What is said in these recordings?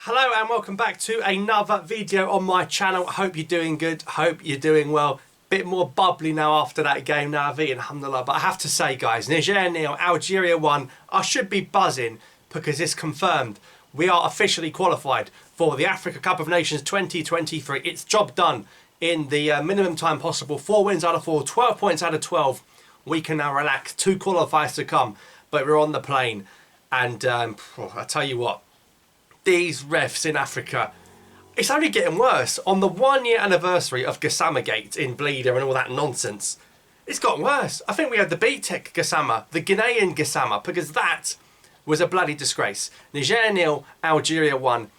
Hello and welcome back to another video on my channel. I hope you're doing good. Hope you're doing well. Bit more bubbly now after that game now, I've eaten, alhamdulillah. But I have to say, guys, Niger 0, Algeria 1. I should be buzzing because it's confirmed. We are officially qualified for the Africa Cup of Nations 2023. It's job done in the minimum time possible. 4 wins out of 4, 12 points out of 12. We can now relax. 2 qualifiers to come, but we're on the plane. And I tell you what, these refs in Africa, it's only getting worse. On the 1 year anniversary of Gassama Gate in Bleeder and all that nonsense, it's gotten worse. I think we had the BTEC Gassama, the Ghanaian Gassama, because that was a bloody disgrace. Niger 0, Algeria 1.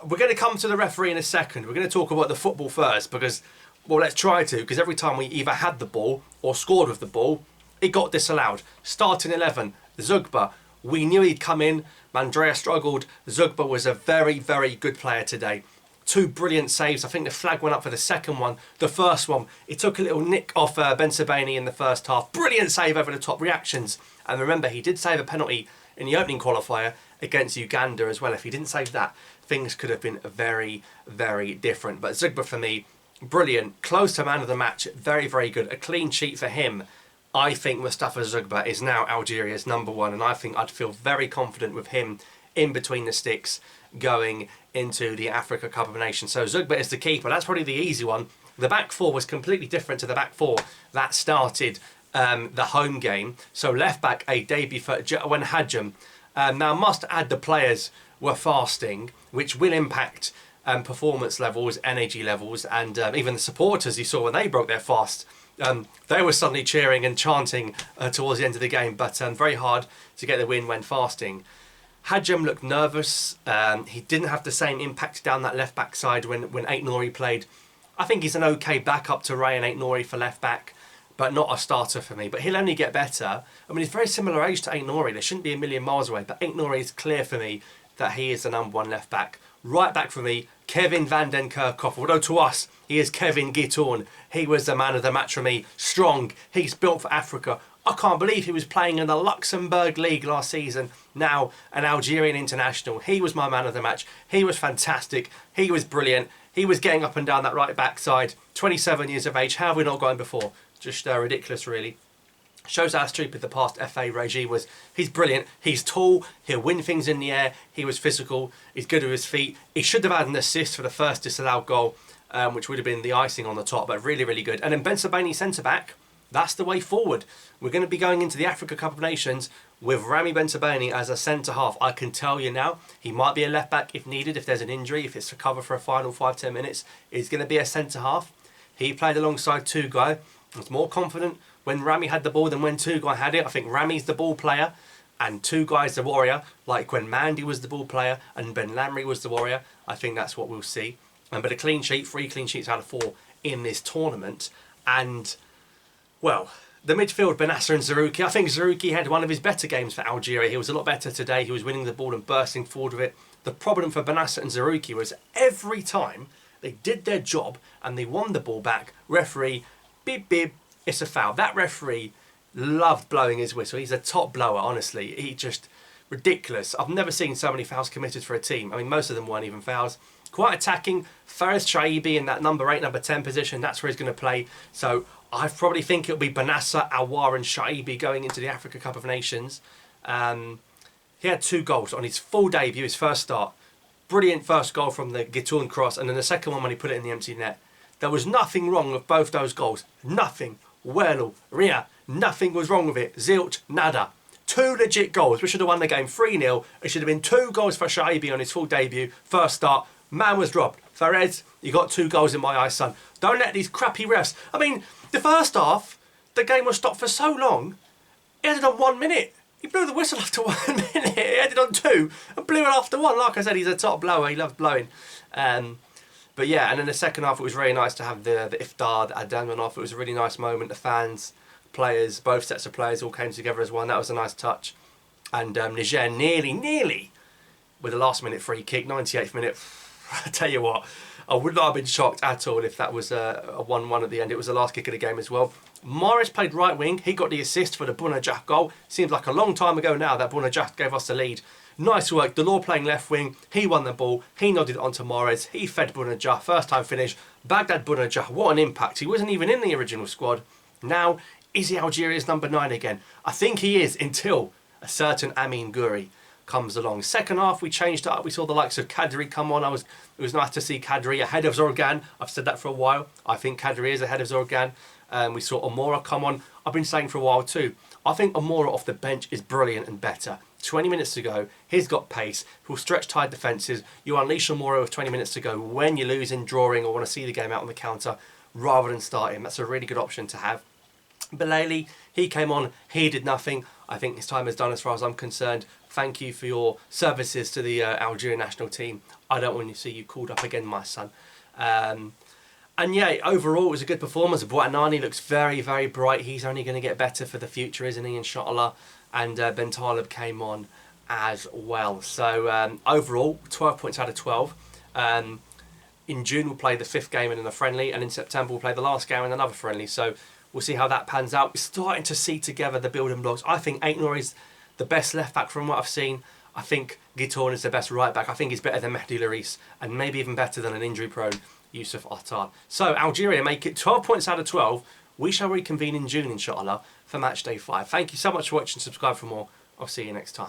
We're going to come to the referee in a second. We're going to talk about the football first because, well, let's try to, because every time we either had the ball or scored with the ball, it got disallowed. Starting 11, Zugba. We knew he'd come in. Mandrea struggled. Zugba was a very, very good player today. 2 brilliant saves. I think the flag went up for the second one. The first one, he took a little nick off Ben Sebaini in the first half. Brilliant save over the top, reactions. And remember, he did save a penalty in the opening qualifier against Uganda as well. If he didn't save that, things could have been very, very different. But Zugba, for me, brilliant. Close to man of the match. Very, very good. A clean sheet for him. I think Mustafa Zugba is now Algeria's #1, and I think I'd feel very confident with him in between the sticks going into the Africa Cup of Nations. So Zugba is the keeper. That's probably the easy one. The back four was completely different to the back four that started the home game. So left back, a debut for Wen Hadjam. Now, must add the players were fasting, which will impact performance levels, energy levels, and even the supporters you saw when they broke their fast. They were suddenly cheering and chanting towards the end of the game, but very hard to get the win when fasting. Hadjam looked nervous. He didn't have the same impact down that left-back side when Ait-Nouri played. I think he's an okay backup to Ray and Ait-Nouri for left-back, but not a starter for me. But he'll only get better. I mean, he's very similar age to Ait-Nouri. They shouldn't be a million miles away, but Ait-Nouri is clear for me that he is the #1 left-back. Right back for me, Kevin van den Kerkhoff. Although to us, he is Kevin Gittorn. He was the man of the match for me. Strong. He's built for Africa. I can't believe he was playing in the Luxembourg League last season. Now an Algerian international. He was my man of the match. He was fantastic. He was brilliant. He was getting up and down that right back side. 27 years of age. How have we not got him before? Just ridiculous, really. Shows how stupid the past FA regime was. He's brilliant. He's tall. He'll win things in the air. He was physical. He's good with his feet. He should have had an assist for the first disallowed goal, which would have been the icing on the top, but really, really good. And then Ben Sebaini centre-back, that's the way forward. We're going to be going into the Africa Cup of Nations with Rami Ben Sebaini as a centre-half. I can tell you now, he might be a left-back if needed, if there's an injury, if it's to cover for a final 5-10 minutes. He's going to be a centre-half. He played alongside Tugai. He was more confident when Rami had the ball than when Tugai had it. I think Rami's the ball player and Tugai's the warrior, like when Mandy was the ball player and Ben Lamry was the warrior. I think that's what we'll see. But a clean sheet, 3 clean sheets out of 4 in this tournament. And, well, the midfield, Benasser and Zerouki. I think Zerouki had one of his better games for Algeria. He was a lot better today. He was winning the ball and bursting forward with it. The problem for Benasser and Zerouki was every time they did their job and they won the ball back, referee, beep, beep, it's a foul. That referee loved blowing his whistle. He's a top blower, honestly. He just, ridiculous. I've never seen so many fouls committed for a team. I mean, most of them weren't even fouls. Quite attacking. Fares Chaibi in that number 8, number 10 position. That's where he's going to play. So I probably think it'll be Benasser, Awar and Chaibi going into the Africa Cup of Nations. He had 2 goals on his full debut, his first start. Brilliant first goal from the Gittorn cross, and then the second one when he put it in the empty net. There was nothing wrong with both those goals. Nothing. Well, Ria, nothing was wrong with it. Zilch, nada. 2 legit goals. We should have won the game 3-0. It should have been 2 goals for Chaibi on his full debut. First start. Man was dropped. Fares, you got 2 goals in my eyes, son. Don't let these crappy refs. I mean, the first half, the game was stopped for so long. It ended on 1 minute. He blew the whistle after 1 minute. It ended on 2 and blew it after 1. Like I said, he's a top blower. He loves blowing. But yeah, and in the second half, it was really nice to have the iftar, the Adan off. It was a really nice moment. The fans, players, both sets of players all came together as one. That was a nice touch. And Niger nearly, with a last-minute free kick, 98th minute. I tell you what, I would not have been shocked at all if that was a 1-1 at the end. It was the last kick of the game as well. Morris played right wing. He got the assist for the Bounedjah goal. Seems like a long time ago now that Bounedjah gave us the lead. Nice work. Delors playing left wing. He won the ball. He nodded it onto Mahrez. He fed Bounedjah. First time finish. Baghdad Bounedjah. What an impact. He wasn't even in the original squad. Now, is he Algeria's number 9 again? I think he is until a certain Ait-Nouri comes along. Second half, we changed it up. We saw the likes of Kadri come on. It was nice to see Kadri ahead of Zorgan. I've said that for a while. I think Kadri is ahead of Zorgan. We saw Amora come on. I've been saying for a while too. I think Amora off the bench is brilliant and better. 20 minutes to go. He's got pace. He'll stretch tight defences. You unleash Amora with 20 minutes to go when you're losing, drawing, or want to see the game out on the counter rather than start him. That's a really good option to have. Belali, he came on. He did nothing. I think his time is done as far as I'm concerned. Thank you for your services to the Algeria national team. I don't want to see you called up again, my son. And yeah, overall it was a good performance. Bouanani looks very, very bright. He's only going to get better for the future, isn't he, inshallah? And Ben Taleb came on as well. So overall, 12 points out of 12. In June we'll play the 5th game in a friendly, and in September we'll play the last game in another friendly. So we'll see how that pans out. We're starting to see together the building blocks. I think Ait-Nouri is the best left back from what I've seen. I think Guitourne is the best right back. I think he's better than Mehdi Lloris, and maybe even better than an injury-prone Yusuf Attar. So Algeria make it 12 points out of 12. We shall reconvene in June, inshallah, for match day 5. Thank you so much for watching. Subscribe for more. I'll see you next time.